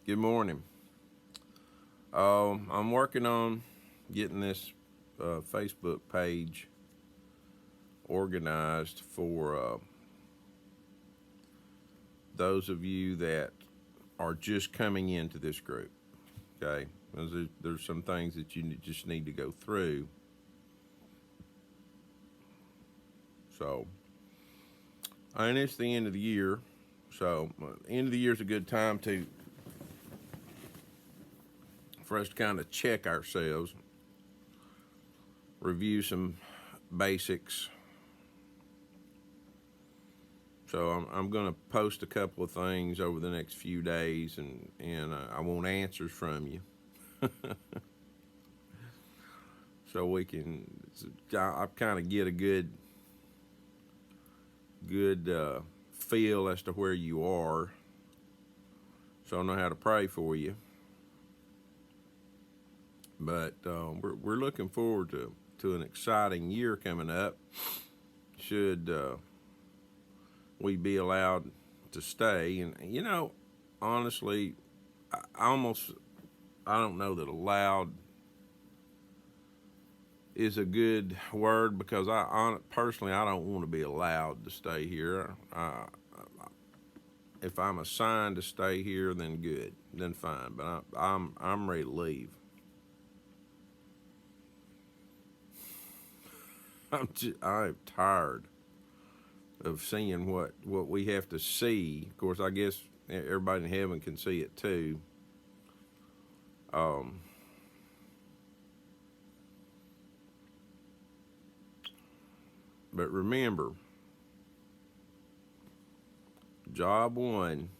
Good morning. I'm working on getting this Facebook page organized for those of you that are just coming into this group. Okay, there's some things that you just need to go through. So, and it's the end of the year, so end of the year is a good time to for us to kind of check ourselves, review some basics. So I'm going to post a couple of things over the next few days, and I want answers from you, so we can I kind of get a good feel as to where you are, so I know how to pray for you. But we're looking forward to an exciting year coming up. Should we be allowed to stay? And honestly, I don't know that allowed is a good word, because personally I don't want to be allowed to stay here. If I'm assigned to stay here, then good, then fine. But I'm ready to leave. I'm tired of seeing what we have to see. Of course, I guess everybody in heaven can see it too. Um, but remember, job one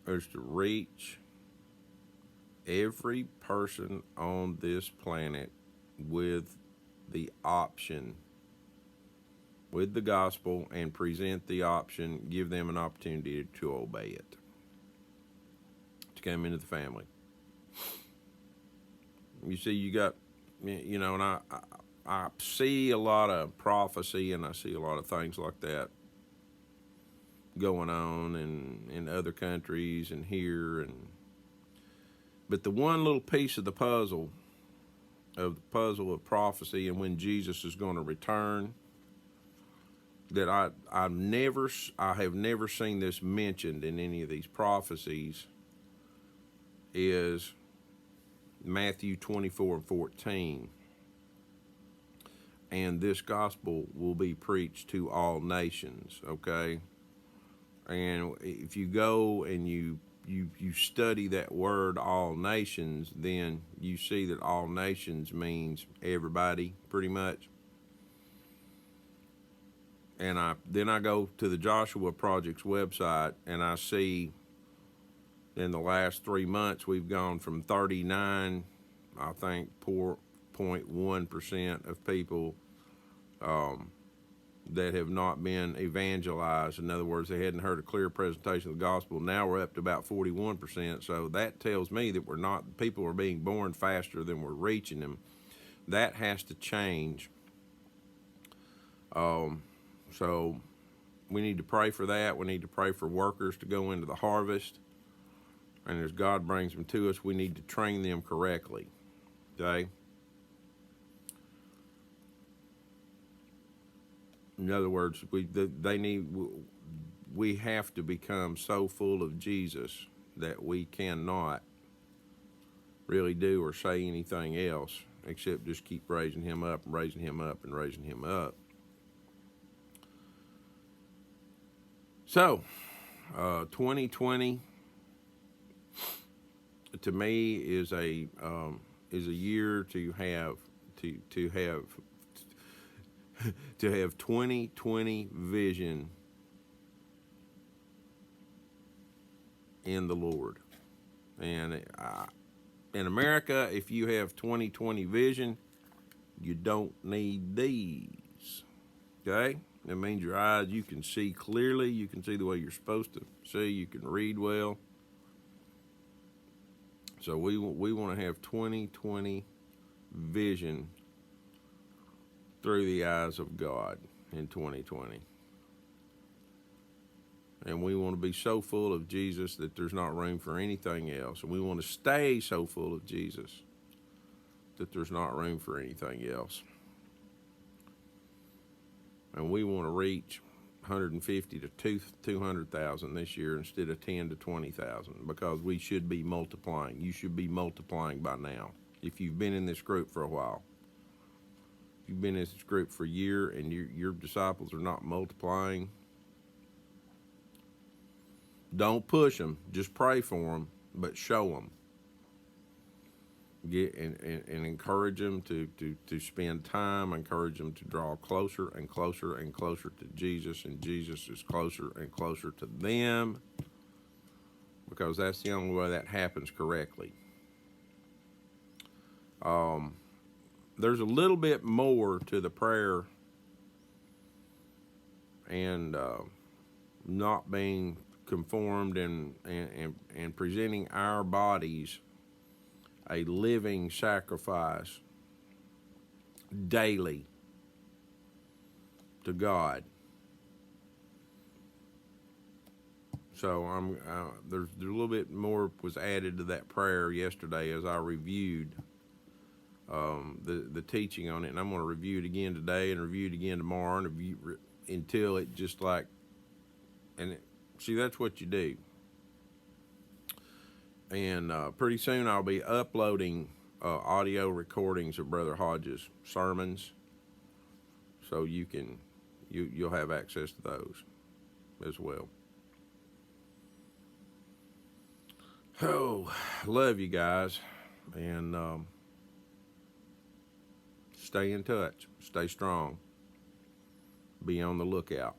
is to reach every person on this planet with the option, with the gospel, and present the option, give them an opportunity to obey it, to come into the family. You see, and I see a lot of prophecy, and I see a lot of things like that going on in other countries and here, but the one little piece of the puzzle of prophecy and when Jesus is going to return, that I have never seen this mentioned in any of these prophecies, is Matthew 24:14. And this gospel will be preached to all nations. Okay, and if you go and you study that word, all nations, then you see that all nations means everybody, pretty much. And then I go to the Joshua Project's website, and I see in the last 3 months we've gone from 39, I think, 4.1% of people that have not been evangelized. In other words, they hadn't heard a clear presentation of the gospel. Now we're up to about 41%. So that tells me that people are being born faster than we're reaching them. That has to change. So we need to pray for that. We need to pray for workers to go into the harvest. And as God brings them to us, we need to train them correctly. Okay? In other words, we have to become so full of Jesus that we cannot really do or say anything else except just keep raising him up and raising him up and raising him up. So, 2020 to me is a year to have to have to have 2020 vision in the Lord. And in America, if you have 2020 vision, you don't need these. Okay? That means your eyes, you can see clearly, you can see the way you're supposed to see, you can read well. So we want to have 2020 vision through the eyes of God in 2020. And we want to be so full of Jesus that there's not room for anything else. And we want to stay so full of Jesus that there's not room for anything else. And we want to reach 150 to 200,000 this year instead of 10 to 20,000, because we should be multiplying. You should be multiplying by now. If you've been in this group for a while, if you've been in this group for a year and your disciples are not multiplying, don't push them. Just pray for them, but show them. Get and encourage them to spend time. Encourage them to draw closer and closer and closer to Jesus, and Jesus is closer and closer to them, because that's the only way that happens correctly. There's a little bit more to the prayer and not being conformed and presenting our bodies a living sacrifice daily to God. So there's a little bit more was added to that prayer yesterday as I reviewed the teaching on it, and I'm going to review it again today and review it again tomorrow, and until it just like, see, that's what you do. And pretty soon I'll be uploading audio recordings of Brother Hodges' sermons, so you'll have access to those as well. Oh, love you guys, and stay in touch, stay strong, be on the lookout.